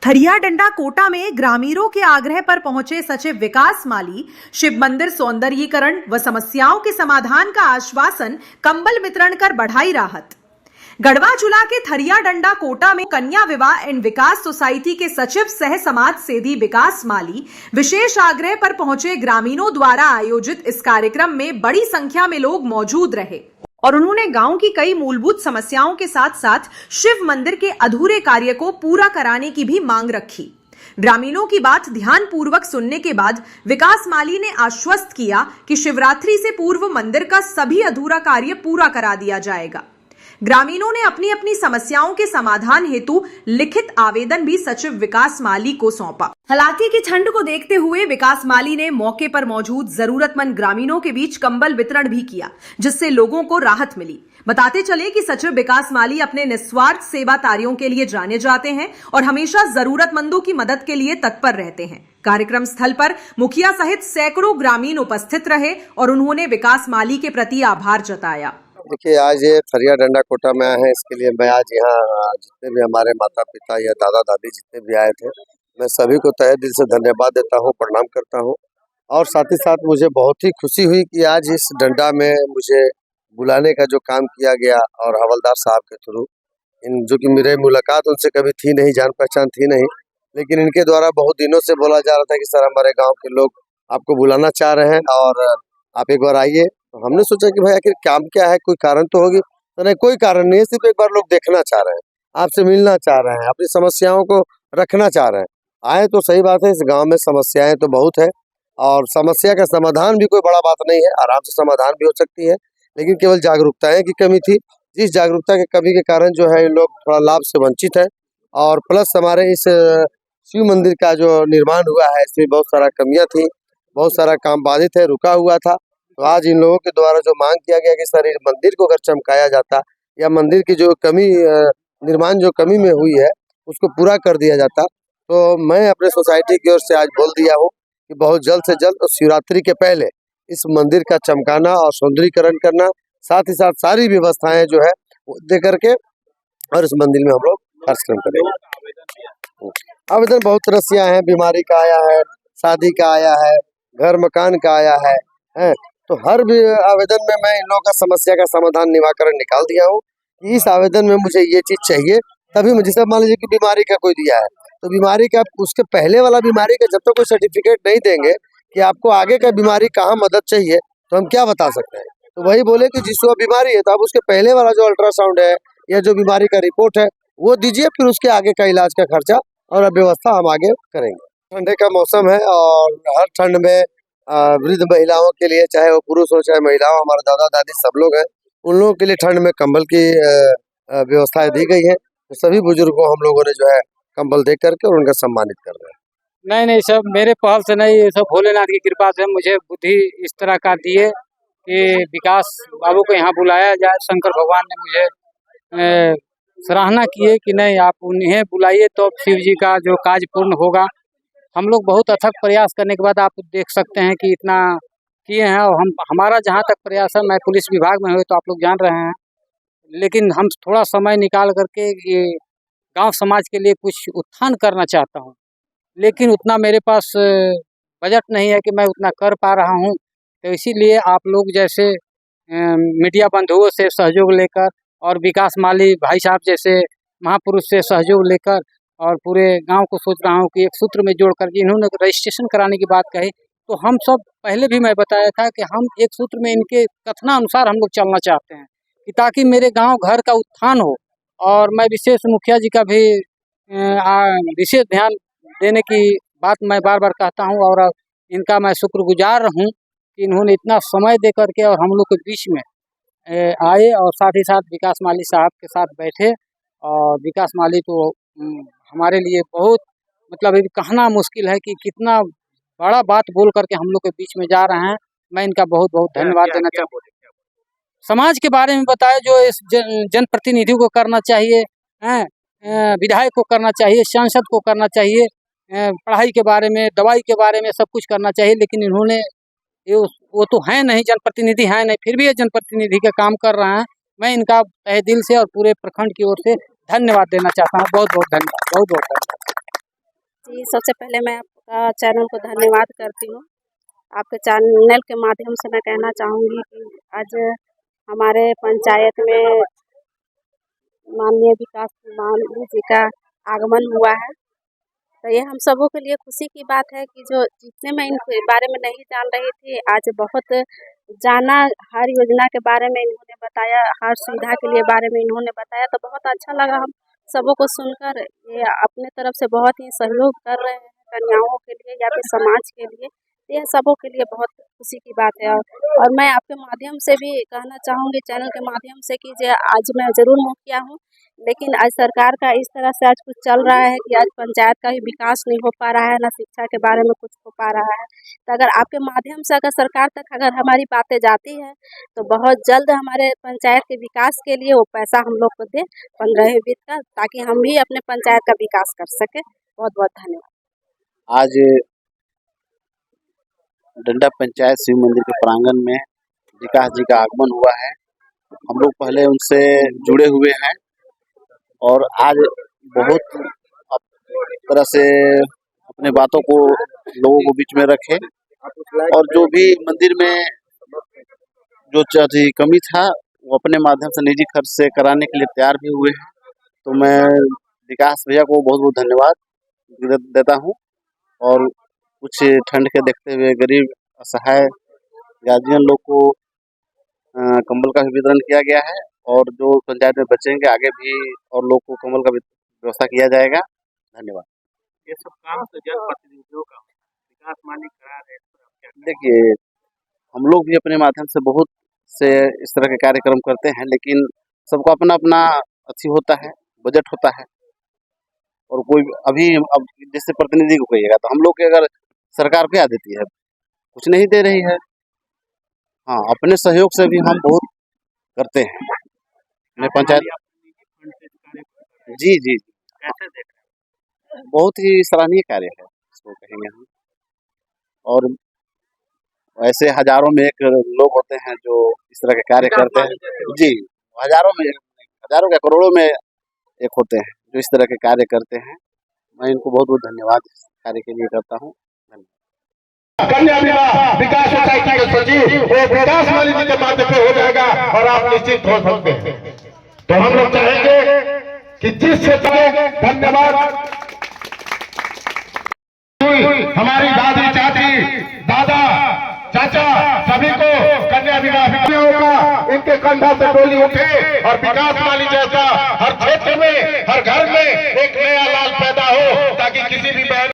थरिया डंडा कोटा में ग्रामीणों के आग्रह पर पहुंचे सचिव विकास माली शिव मंदिर सौंदर्यीकरण व समस्याओं के समाधान का आश्वासन, कंबल वितरण कर बढ़ाई राहत। गढ़वा जिला के थरिया डंडा कोटा में कन्या विवाह एंड विकास सोसाइटी के सचिव सह समाज सेवी विकास माली विशेष आग्रह पर पहुंचे ग्रामीणों द्वारा आयोजित इस कार्यक्रम में बड़ी संख्या में लोग मौजूद रहे और उन्होंने गांव की कई मूलभूत समस्याओं के साथ साथ शिव मंदिर के अधूरे कार्य को पूरा कराने की भी मांग रखी। ग्रामीणों की बात ध्यानपूर्वक सुनने के बाद विकास माली ने आश्वस्त किया कि शिवरात्रि से पूर्व मंदिर का सभी अधूरा कार्य पूरा करा दिया जाएगा। ग्रामीणों ने अपनी अपनी समस्याओं के समाधान हेतु लिखित आवेदन भी सचिव विकास माली को सौंपा। हालांकि की ठंड को देखते हुए विकास माली ने मौके पर मौजूद जरूरतमंद ग्रामीणों के बीच कंबल वितरण भी किया, जिससे लोगों को राहत मिली। बताते चले कि सचिव विकास माली अपने निस्वार्थ सेवा कार्यों के लिए जाने जाते हैं और हमेशा जरूरतमंदों की मदद के लिए तत्पर रहते हैं। कार्यक्रम स्थल पर मुखिया सहित सैकड़ों ग्रामीण उपस्थित रहे और उन्होंने विकास माली के प्रति आभार जताया। देखिए, आज ये थरिया डंडा कोटा में आए हैं, इसके लिए मैं आज यहाँ जितने भी हमारे माता पिता या दादा दादी जितने भी आए थे, मैं सभी को तहे दिल से धन्यवाद देता हूँ, प्रणाम करता हूँ। और साथ ही साथ मुझे बहुत ही खुशी हुई कि आज इस डंडा में मुझे बुलाने का जो काम किया गया और हवलदार साहब के थ्रू, जो कि मेरे मुलाकात उनसे कभी थी नहीं, जान पहचान थी नहीं, लेकिन इनके द्वारा बहुत दिनों से बोला जा रहा था कि सर हमारे गाँव के लोग आपको बुलाना चाह रहे हैं और आप एक बार आइए। तो हमने सोचा कि भाई आखिर काम क्या है, कोई कारण तो होगी। तो नहीं, कोई कारण नहीं है, सिर्फ एक बार लोग देखना चाह रहे हैं, आपसे मिलना चाह रहे हैं, अपनी समस्याओं को रखना चाह रहे हैं। आए तो सही बात है, इस गांव में समस्याएं तो बहुत है और समस्या का समाधान भी कोई बड़ा बात नहीं है, आराम से समाधान भी हो सकती है, लेकिन केवल जागरूकताएं की कमी थी। जिस जागरूकता की कमी के कारण जो है लोग थोड़ा लाभ से वंचित है। और प्लस हमारे इस शिव मंदिर का जो निर्माण हुआ है, इसमें बहुत सारा कमियाँ थी, बहुत सारा काम बाधित है, रुका हुआ था। तो आज इन लोगों के द्वारा जो मांग किया गया कि सर इस मंदिर को अगर चमकाया जाता या मंदिर की जो कमी निर्माण जो कमी में हुई है उसको पूरा कर दिया जाता, तो मैं अपने सोसाइटी की ओर से आज बोल दिया हूँ कि बहुत जल्द से जल्द और शिवरात्रि के पहले इस मंदिर का चमकाना और सौंदर्यीकरण करना, साथ ही साथ सारी व्यवस्थाएं जो है दे करके और इस मंदिर में हम लोग कार्यक्रम करेंगे। आवेदन बहुत तरह से आए हैं, बीमारी का आया है, शादी का आया है, घर मकान का आया है। तो हर भी आवेदन में मैं इन लोगों का समस्या का समाधान निवारण निकाल दिया हूँ कि इस आवेदन में मुझे ये चीज चाहिए, तभी मुझे सब मान लीजिए कि बीमारी का कोई दिया है तो बीमारी का उसके पहले वाला बीमारी का जब तक कोई सर्टिफिकेट नहीं देंगे कि आपको आगे का बीमारी कहाँ मदद चाहिए तो हम क्या बता सकते हैं। तो वही बोले कि जिसको बीमारी है तो आप उसके पहले वाला जो अल्ट्रासाउंड है या जो बीमारी का रिपोर्ट है वो दीजिए, फिर उसके आगे का इलाज का खर्चा और व्यवस्था हम आगे करेंगे। ठंडे का मौसम है और हर ठंड में वृद्ध महिलाओं के लिए, चाहे वो पुरुष हो चाहे महिला हो, हमारे दादा दादी सब लोग हैं, उन लोगों के लिए ठंड में कंबल की व्यवस्थाएं दी गई है। तो सभी बुजुर्गों को हम लोगों ने जो है कंबल दे करके और उनका सम्मानित कर रहे हैं। नहीं, सब मेरे पहल से नहीं, ये सब भोलेनाथ की कृपा से मुझे बुद्धि इस तरह का दिए कि विकास बाबू को यहाँ बुलाया जाए। शंकर भगवान ने मुझे सराहना की है कि नहीं, आप उन्हें बुलाइए तो शिव जी का जो कार्य पूर्ण होगा। हम लोग बहुत अथक प्रयास करने के बाद आप देख सकते हैं कि इतना किए हैं और हमारा जहाँ तक प्रयास है, मैं पुलिस विभाग में हुए तो आप लोग जान रहे हैं, लेकिन हम थोड़ा समय निकाल करके ये गांव समाज के लिए कुछ उत्थान करना चाहता हूं, लेकिन उतना मेरे पास बजट नहीं है कि मैं उतना कर पा रहा हूं। तो इसीलिए आप लोग जैसे मीडिया बंधुओं से सहयोग लेकर और विकास माली भाई साहब जैसे महापुरुष से सहयोग लेकर और पूरे गांव को सोच रहा हूं कि एक सूत्र में जोड़ कर इन्होंने रजिस्ट्रेशन कराने की बात कही, तो हम सब पहले भी मैं बताया था कि हम एक सूत्र में इनके कथनानुसार हम लोग चलना चाहते हैं कि ताकि मेरे गांव घर का उत्थान हो। और मैं विशेष मुखिया जी का भी विशेष ध्यान देने की बात मैं बार बार कहता हूं और इनका मैं शुक्रगुजार हूं कि इन्होंने इतना समय दे करके और हम लोग के बीच में आए और साथ ही साथ विकास माली साहब के साथ बैठे। और विकास माली तो हमारे लिए बहुत मतलब कहना मुश्किल है कि कितना बड़ा बात बोल करके हम लोग के बीच में जा रहे हैं। मैं इनका बहुत बहुत धन्यवाद देना चाहता हूँ। समाज के बारे में बताया जो इस जनप्रतिनिधि को करना चाहिए, विधायक को करना चाहिए, सांसद को करना चाहिए, पढ़ाई के बारे में, दवाई के बारे में सब कुछ करना चाहिए, लेकिन इन्होंने वो तो है नहीं, जनप्रतिनिधि है नहीं, फिर भी ये जनप्रतिनिधि का काम कर रहे हैं। मैं इनका तहे दिल से और पूरे प्रखंड की ओर से धन्यवाद देना चाहता हूँ। बहुत बहुत धन्यवाद, बहुत बहुत धन्यवाद। जी, सबसे पहले मैं आपका चैनल को धन्यवाद करती हूँ। आपके चैनल के माध्यम से मैं कहना चाहूँगी कि आज हमारे पंचायत में माननीय विकास माली जी का आगमन हुआ है। तो ये हम सबों के लिए खुशी की बात है कि जो जितने मैं इनके बारे में नहीं जान रही थी, आज बहुत जाना। हर योजना के बारे में इन्होंने बताया, हर सुविधा के लिए बारे में इन्होंने बताया, तो बहुत अच्छा लगा हम सबों को सुनकर। ये अपने तरफ से बहुत ही सहयोग कर रहे हैं कन्याओं के लिए या फिर समाज के लिए, यह सबों के लिए बहुत खुशी की बात है। और मैं आपके माध्यम से भी कहना चाहूँगी, चैनल के माध्यम से, कि जो आज मैं ज़रूर मुखिया हूँ, लेकिन आज सरकार का इस तरह से आज कुछ चल रहा है कि आज पंचायत का भी विकास नहीं हो पा रहा है, ना शिक्षा के बारे में कुछ हो पा रहा है। तो अगर आपके माध्यम से अगर सरकार तक अगर हमारी बातें जाती है, तो बहुत जल्द हमारे पंचायत के विकास के लिए वो पैसा हम लोग को दे 15वीं वित्त का, ताकि हम भी अपने पंचायत का विकास कर सके। बहुत बहुत धन्यवाद। आज डंडा पंचायत शिव मंदिर के प्रांगण में विकास जी का आगमन हुआ है। हम लोग पहले उनसे जुड़े हुए हैं और आज बहुत तरह से अपने बातों को लोगों को बीच में रखे, और जो भी मंदिर में जो कमी था वो अपने माध्यम से निजी खर्च से कराने के लिए तैयार भी हुए हैं। तो मैं विकास भैया को बहुत बहुत धन्यवाद देता हूं। और कुछ ठंड के देखते हुए गरीब असहाय गार्जियन लोग को कंबल का भी वितरण किया गया है, और जो पंचायत में बचेंगे आगे भी और लोग को कंबल का व्यवस्था किया जाएगा। धन्यवाद। ये सब काम तो जनप्रतिनिधियों का विकास मालिक करा रहे हैं। देखिए, हम लोग भी अपने माध्यम से बहुत से इस तरह के कार्यक्रम करते हैं, लेकिन सबको अपना अपना अच्छी होता है, बजट होता है। और कोई अभी अब जैसे प्रतिनिधि को कहिएगा तो हम लोग के अगर सरकार क्या देती है, कुछ नहीं दे रही है। हाँ, अपने सहयोग से भी हम बहुत करते हैं अपने पंचायत। जी जी, कैसे देख रहे हैं? बहुत ही सराहनीय कार्य है इसको कहेंगे हम। और ऐसे हजारों में एक लोग होते हैं जो इस तरह के कार्य करते हैं। जी, हजारों क्या करोड़ों में एक होते हैं जो इस तरह के कार्य करते हैं। मैं इनको बहुत बहुत धन्यवाद इस कार्य के लिए करता हूँ। कन्या विवाह विकास सोसाइटी के सचिव वो विकास माली जी के माध्यम से हो जाएगा और आप निश्चित हो सकते हैं। तो हम लोग चाहेंगे कि जिस क्षेत्र में धन्यवाद हमारी दादी, चाची, दादा, चाचा सभी को कन्या विवाह होगा, इनके कंधा से डोली उठे और विकास माली जैसा हर क्षेत्र में, हर घर में एक नया लाल पैदा हो।